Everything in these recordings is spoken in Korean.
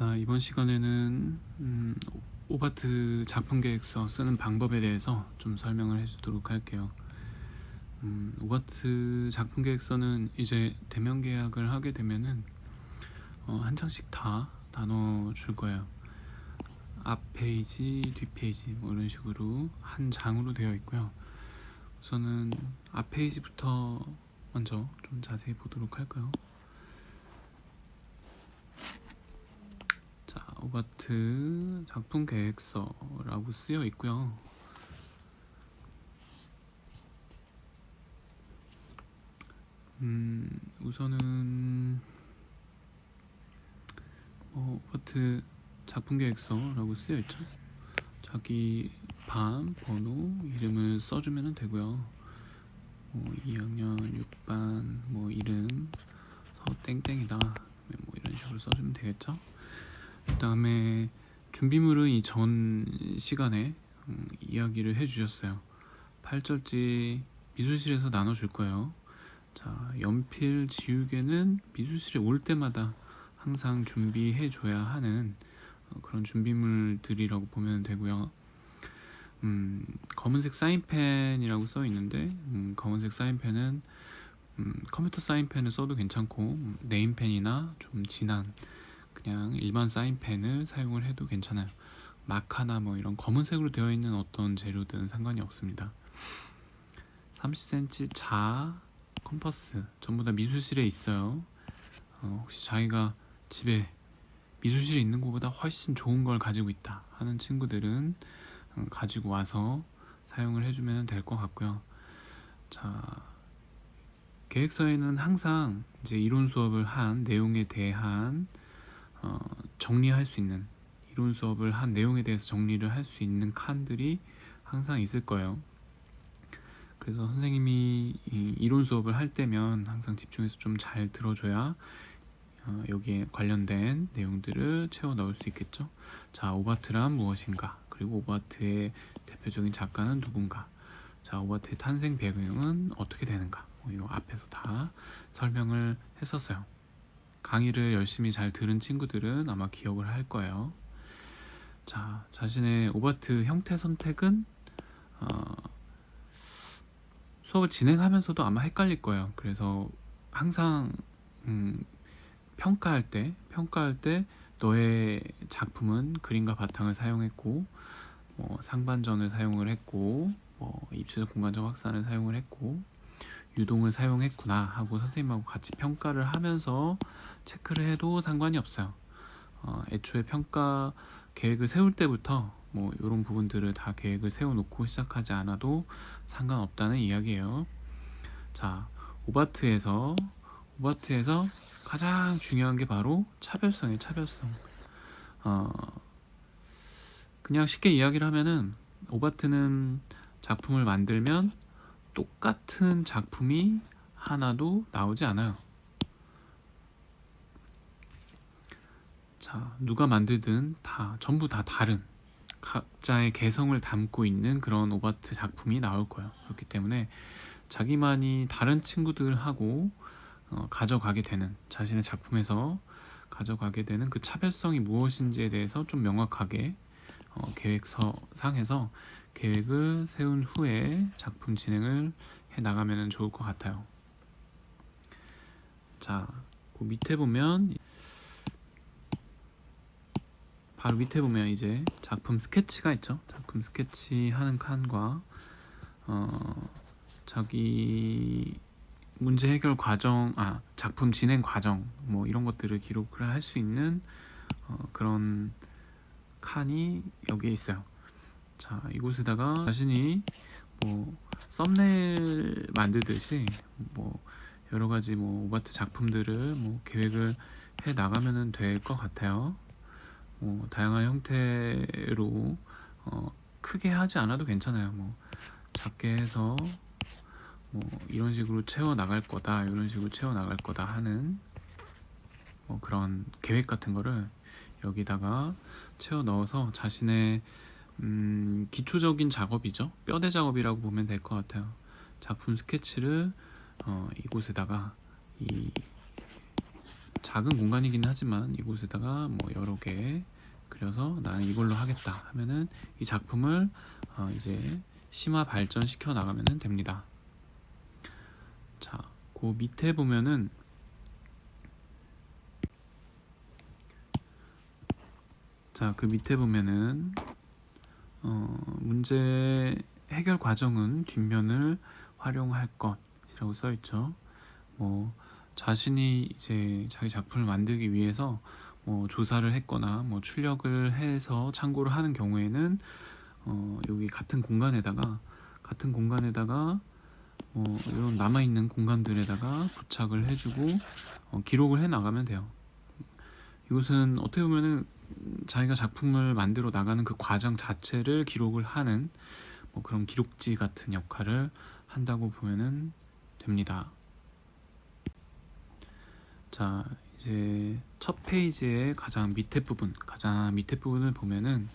자, 이번 시간에는 오바트 작품 계획서 쓰는 방법에 대해서 좀 설명을 해주도록 할게요. 오바트 작품 계획서는 이제 대면 계약을 하게 되면은 한 장씩 다 나눠 줄 거예요. 앞 페이지, 뒷 페이지 뭐 이런 식으로 한 장으로 되어 있고요. 우선은 앞 페이지부터 먼저 좀 자세히 보도록 할까요? 자, 오바트 작품 계획서라고 쓰여 있고요. 우선은 오바트 작품 계획서라고 쓰여 있죠. 자기 반 번호 이름을 써주면 되고요. 2학년 6반 뭐 이름 땡땡이다 뭐 이런 식으로 써주면 되겠죠. 그 다음에 준비물은 이 전 시간에 이야기를 해주셨어요. 8절지 미술실에서 나눠줄 거예요. 자, 연필 지우개는 미술실에 올 때마다 항상 준비해 줘야 하는 그런 준비물들이라고 보면 되고요. 검은색 사인펜이라고 써 있는데 검은색 사인펜은 컴퓨터 사인펜을 써도 괜찮고 네임펜이나 좀 진한 그냥 일반 사인펜을 사용을 해도 괜찮아요. 마카나 뭐 이런 검은색으로 되어 있는 어떤 재료들은 상관이 없습니다. 30cm 자 컴퍼스 전부 다 미술실에 있어요. 혹시 자기가 집에 미술실에 있는 것보다 훨씬 좋은 걸 가지고 있다 하는 친구들은 가지고 와서 사용을 해주면 될 것 같고요. 자, 계획서에는 항상 이제 이론 수업을 한 내용에 대한 정리할 수 있는 이론 수업을 한 내용에 대해서 정리를 할 수 있는 칸들이 항상 있을 거예요. 그래서 선생님이 이론 수업을 할 때면 항상 집중해서 좀 잘 들어줘야 여기에 관련된 내용들을 채워 넣을 수 있겠죠. 자, 오바트란 무엇인가, 그리고 오바트의 대표적인 작가는 누군가, 자, 오바트의 탄생 배경은 어떻게 되는가, 이거 앞에서 다 설명을 했었어요. 강의를 열심히 잘 들은 친구들은 아마 기억을 할 거예요. 자, 자신의 오바트 형태 선택은 수업을 진행하면서도 아마 헷갈릴 거예요. 그래서 항상 평가할 때 너의 작품은 그림과 바탕을 사용했고 상반전을 사용을 했고 입체적 공간적 확산을 사용을 했고 유동을 사용했구나 하고 선생님하고 같이 평가를 하면서 체크를 해도 상관이 없어요. 애초에 평가 계획을 세울 때부터 뭐 이런 부분들을 다 계획을 세워놓고 시작하지 않아도 상관없다는 이야기예요. 자, 오바트에서 가장 중요한 게 바로 차별성이에요. 차별성. 그냥 쉽게 이야기를 하면은 오바트는 작품을 만들면 똑같은 작품이 하나도 나오지 않아요. 자, 누가 만들든 전부 다 다른 각자의 개성을 담고 있는 그런 오바트 작품이 나올 거예요. 그렇기 때문에 자기만이 다른 친구들하고 가져가게 되는, 자신의 작품에서 가져가게 되는 그 차별성이 무엇인지에 대해서 좀 명확하게 계획서상에서 계획을 세운 후에 작품 진행을 해 나가면 좋을 것 같아요. 자, 그 밑에 보면 바로 밑에 보면 이제 작품 스케치가 있죠. 작품 스케치 하는 칸과 자기 문제 해결 과정, 작품 진행 과정 뭐 이런 것들을 기록을 할 수 있는 그런 칸이 여기에 있어요. 자, 이곳에다가 자신이 뭐 썸네일 만들듯이 뭐 여러 가지 뭐 오바트 작품들을 뭐 계획을 해 나가면 될 것 같아요. 다양한 형태로 크게 하지 않아도 괜찮아요. 뭐 작게 해서 뭐 이런 식으로 채워 나갈 거다, 이런 식으로 채워 나갈 거다 하는 뭐 그런 계획 같은 거를 여기다가 채워 넣어서 자신의 기초적인 작업이죠. 뼈대 작업이라고 보면 될 것 같아요. 작품 스케치를 이곳에다가 이 작은 공간이긴 하지만 이곳에다가 뭐 여러 개 그려서 나는 이걸로 하겠다 하면은 이 작품을 이제 심화 발전시켜 나가면 됩니다. 자, 그 밑에 보면은 그 밑에 보면은 문제 해결 과정은 뒷면을 활용할 것이라고 써 있죠. 뭐 자신이 이제 자기 작품을 만들기 위해서 뭐 조사를 했거나 뭐 출력을 해서 참고를 하는 경우에는 여기 같은 공간에다가 이런 남아있는 공간들에다가 부착을 해주고 기록을 해 나가면 돼요. 이것은 어떻게 보면은 자기가 작품을 만들어 나가는 그 과정 자체를 기록을 하는 뭐 그런 기록지 같은 역할을 한다고 보면은 됩니다. 자, 이제 첫 페이지의 가장 밑에 부분을 보면은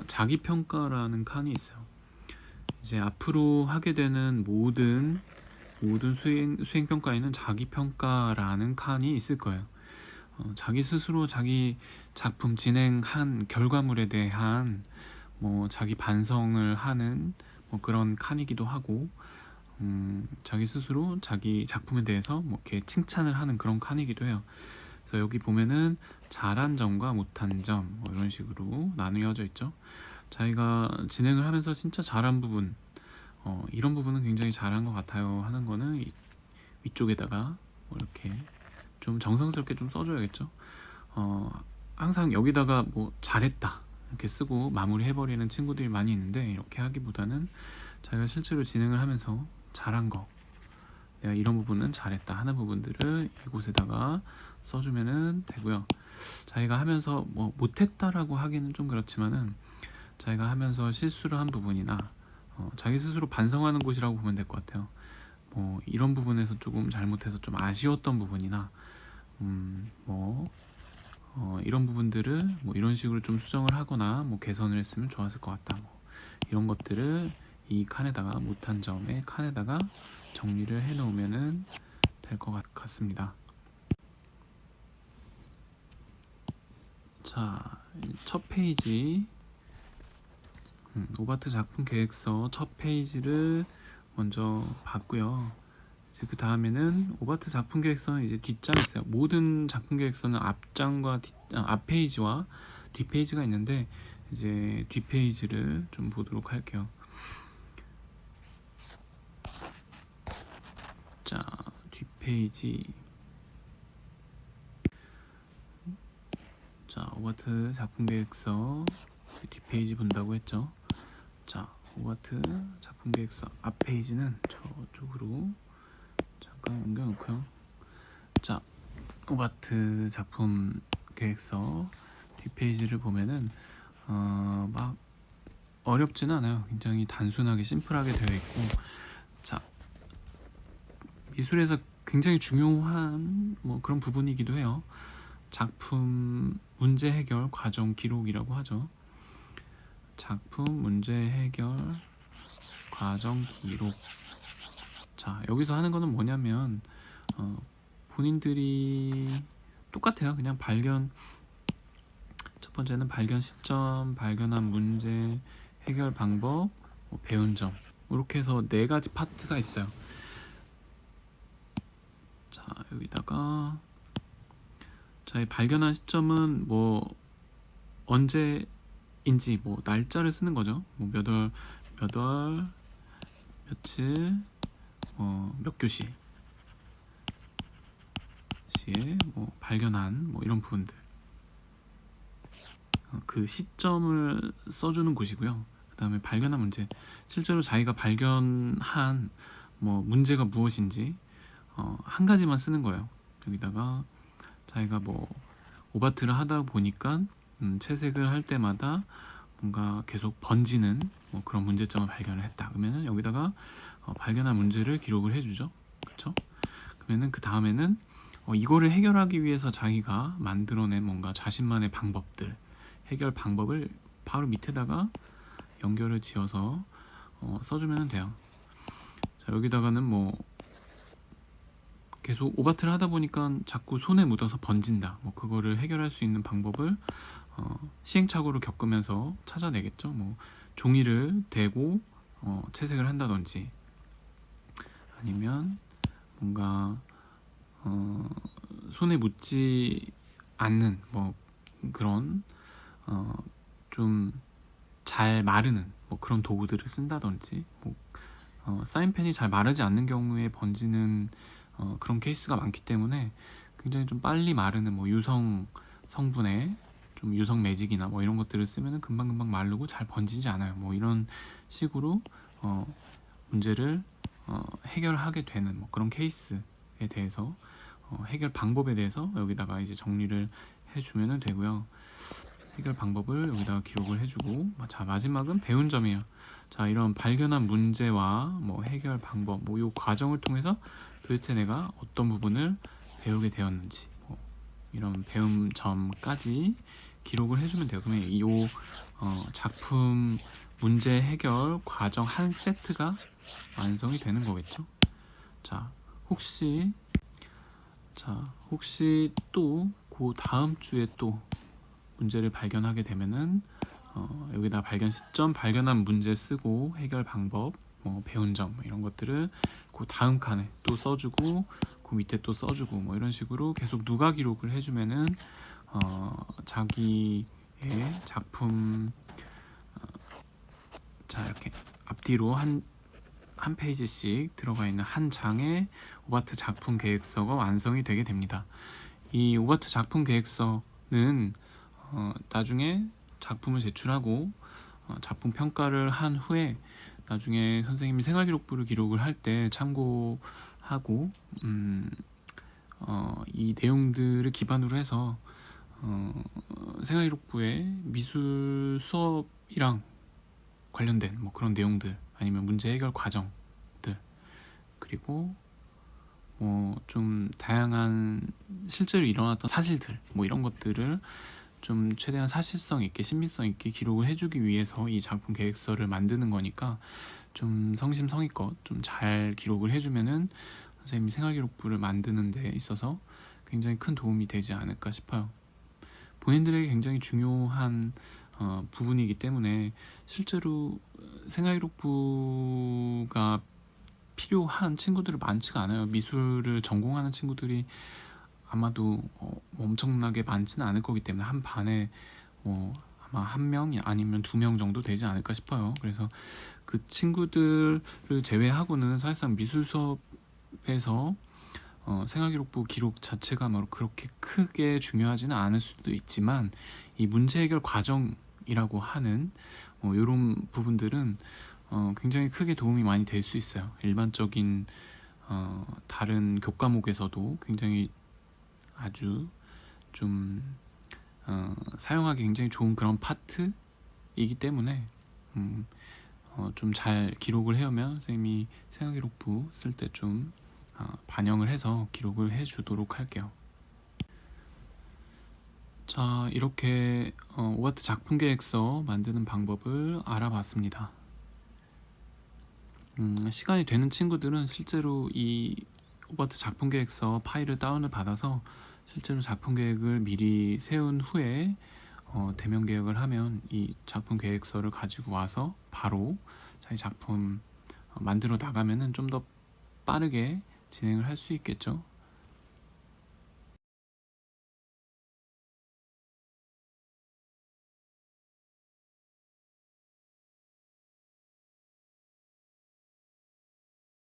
자기평가라는 칸이 있어요. 이제 앞으로 하게 되는 모든 수행평가에는 자기평가라는 칸이 있을 거예요. 자기 스스로 자기 작품 진행한 결과물에 대한 뭐 자기 반성을 하는 뭐 그런 칸이기도 하고 자기 스스로 자기 작품에 대해서 뭐 이렇게 칭찬을 하는 그런 칸이기도 해요. 그래서 여기 보면은 잘한 점과 못한 점 뭐 이런 식으로 나누어져 있죠. 자기가 진행을 하면서 진짜 잘한 부분 이런 부분은 굉장히 잘한 것 같아요 하는 거는 위쪽에다가 뭐 이렇게 좀 정성스럽게 좀 써줘야겠죠. 항상 여기다가 뭐 잘했다 이렇게 쓰고 마무리해버리는 친구들이 많이 있는데 이렇게 하기보다는 자기가 실제로 진행을 하면서 잘한 거 내가 이런 부분은 잘했다 하는 부분들을 이곳에다가 써주면 되고요. 자기가 하면서 뭐 못했다라고 하기는 좀 그렇지만은 자기가 하면서 실수를 한 부분이나 자기 스스로 반성하는 곳이라고 보면 될 것 같아요. 뭐 이런 부분에서 조금 잘못해서 좀 아쉬웠던 부분이나 이런 부분들을 뭐 이런 식으로 좀 수정을 하거나 뭐 개선을 했으면 좋았을 것 같다. 뭐 이런 것들을 이 칸에다가 못한 점의 칸에다가 정리를 해 놓으면 될 것 같습니다. 자, 첫 페이지 오바트 작품 계획서 첫 페이지를 먼저 봤고요. 이제 그 다음에는 오바트 작품 계획서는 이제 뒷장이 있어요. 모든 작품 계획서는 앞장과 앞 페이지와 뒷 페이지가 있는데 이제 뒷 페이지를 좀 보도록 할게요. 자, 뒷 페이지. 자, 오바트 작품 계획서 뒷 페이지 본다고 했죠. 자, 오바트 작품 계획서 앞 페이지는 저쪽으로 잠깐 옮겨 놓고요. 자, 오바트 작품 계획서 뒷페이지를 보면은 막 어렵지는 않아요. 굉장히 단순하게 심플하게 되어 있고, 자, 미술에서 굉장히 중요한 뭐 그런 부분이기도 해요. 작품 문제 해결 과정 기록이라고 하죠. 작품 문제 해결 과정 기록. 자, 여기서 하는 거는 뭐냐면 본인들이 똑같아요. 그냥 첫 번째는 발견 시점, 발견한 문제, 해결 방법, 뭐 배운 점 이렇게 해서 4가지 파트가 있어요. 자, 여기다가 자, 발견한 시점은 뭐 언제인지 뭐 날짜를 쓰는 거죠. 뭐 몇 월, 며칠, 몇 교시에 뭐 발견한 뭐 이런 부분들. 그 시점을 써주는 곳이고요. 그 다음에 발견한 문제, 실제로 자기가 발견한 뭐 문제가 무엇인지 한 가지만 쓰는 거예요. 여기다가 자기가 뭐 오바트를 하다 보니까 채색을 할 때마다 뭔가 계속 번지는 뭐 그런 문제점을 발견을 했다. 그러면은 여기다가 발견한 문제를 기록을 해주죠. 그렇죠? 그러면은 그 다음에는 이거를 해결하기 위해서 자기가 만들어낸 뭔가 자신만의 방법들, 해결 방법을 바로 밑에다가 연결을 지어서 써주면 돼요. 자, 여기다가는 뭐 계속 오바트를 하다 보니까 자꾸 손에 묻어서 번진다. 뭐 그거를 해결할 수 있는 방법을 시행착오를 겪으면서 찾아내겠죠. 뭐 종이를 대고 채색을 한다든지, 아니면 뭔가 손에 묻지 않는 뭐 그런 좀 잘 마르는 뭐 그런 도구들을 쓴다든지, 뭐 사인펜이 잘 마르지 않는 경우에 번지는 그런 케이스가 많기 때문에 굉장히 좀 빨리 마르는 뭐 유성 성분의 좀 유성 매직이나 뭐 이런 것들을 쓰면은 금방금방 마르고 잘 번지지 않아요. 뭐 이런 식으로 문제를 해결하게 되는 뭐 그런 케이스에 대해서 해결 방법에 대해서 여기다가 이제 정리를 해주면 되고요. 해결 방법을 여기다가 기록을 해주고, 자 마지막은 배운 점이에요. 자, 이런 발견한 문제와 뭐 해결 방법, 뭐 이 과정을 통해서 도대체 내가 어떤 부분을 배우게 되었는지, 뭐 이런 배움 점까지 기록을 해주면 돼요. 그러면 이 작품 문제 해결 과정 한 세트가 완성이 되는 거겠죠. 자, 혹시 또 그 다음 주에 또 문제를 발견하게 되면은 여기다 발견 시점, 발견한 문제 쓰고 해결 방법, 뭐 배운 점 뭐 이런 것들을 그 다음 칸에 또 써주고, 그 밑에 또 써주고, 뭐 이런 식으로 계속 누가 기록을 해주면은 자기의 작품 자 이렇게 앞뒤로 한 페이지씩 들어가 있는 한 장의 오바트 작품 계획서가 완성이 되게 됩니다. 이 오바트 작품 계획서는 나중에 작품을 제출하고 작품 평가를 한 후에 나중에 선생님이 생활기록부를 기록을 할 때 참고하고 이 내용들을 기반으로 해서 생활기록부에 미술 수업이랑 관련된 뭐 그런 내용들, 아니면 문제 해결 과정들, 그리고 좀 다양한 실제로 일어났던 사실들, 뭐 이런 것들을 좀 최대한 사실성 있게, 신빙성 있게 기록을 해주기 위해서 이 작품 계획서를 만드는 거니까 좀 성심성의껏 좀 잘 기록을 해주면은 선생님이 생활기록부를 만드는 데 있어서 굉장히 큰 도움이 되지 않을까 싶어요. 본인들에게 굉장히 중요한 부분이기 때문에 실제로 생활기록부가 필요한 친구들이 많지가 않아요. 미술을 전공하는 친구들이 아마도 엄청나게 많지는 않을 거기 때문에 한 반에 아마 한 명 아니면 2명 정도 되지 않을까 싶어요. 그래서 그 친구들을 제외하고는 사실상 미술 수업에서 생활기록부 기록 자체가 뭐 그렇게 크게 중요하지는 않을 수도 있지만, 이 문제 해결 과정이라고 하는 이런 부분들은 굉장히 크게 도움이 많이 될 수 있어요. 일반적인 다른 교과목에서도 굉장히 아주 좀 사용하기 굉장히 좋은 그런 파트이기 때문에 좀 잘 기록을 해오면 선생님이 생활기록부 쓸 때 좀 반영을 해서 기록을 해주도록 할게요. 자, 이렇게 오바트 작품 계획서 만드는 방법을 알아봤습니다. 시간이 되는 친구들은 실제로 이 오바트 작품 계획서 파일을 다운을 받아서 실제로 작품 계획을 미리 세운 후에 대면 계획을 하면 이 작품 계획서를 가지고 와서 바로 자기 작품 만들어 나가면은 좀 더 빠르게 진행을 할 수 있겠죠.